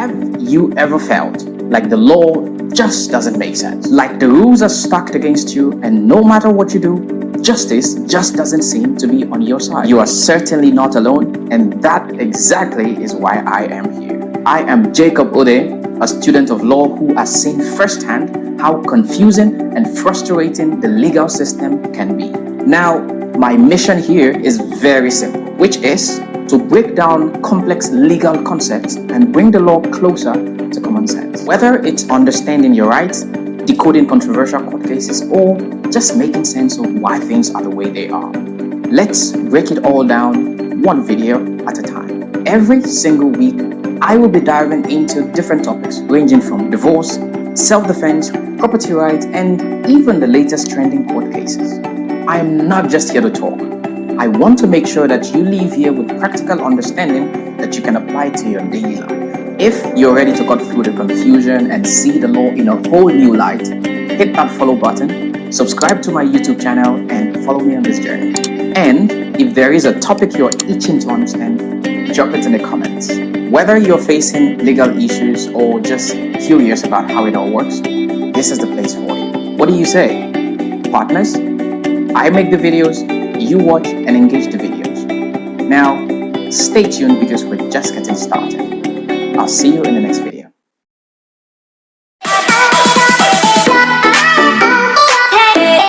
Have you ever felt like the law just doesn't make sense? Like the rules are stacked against you, and no matter what you do, justice just doesn't seem to be on your side? You are certainly not alone, and that exactly is why I am here. I am Jacob Ode, a student of law who has seen firsthand how confusing and frustrating the legal system can be. Now, my mission here is very simple, which is to break down complex legal concepts and bring the law closer to common sense. Whether it's understanding your rights, decoding controversial court cases, or just making sense of why things are the way they are. Let's break it all down one video at a time. Every single week, I will be diving into different topics ranging from divorce, self-defense, property rights, and even the latest trending court cases. I am not just here to talk. I want to make sure that you leave here with practical understanding that you can apply to your daily life. If you're ready to cut through the confusion and see the law in a whole new light, hit that follow button, subscribe to my YouTube channel, and follow me on this journey. And if there is a topic you're itching to understand, drop it in the comments. Whether you're facing legal issues or just curious about how it all works, this is the place for you. What do you say? Partners? I make the videos, you watch and engage the videos. Now, stay tuned because we're just getting started. I'll see you in the next video.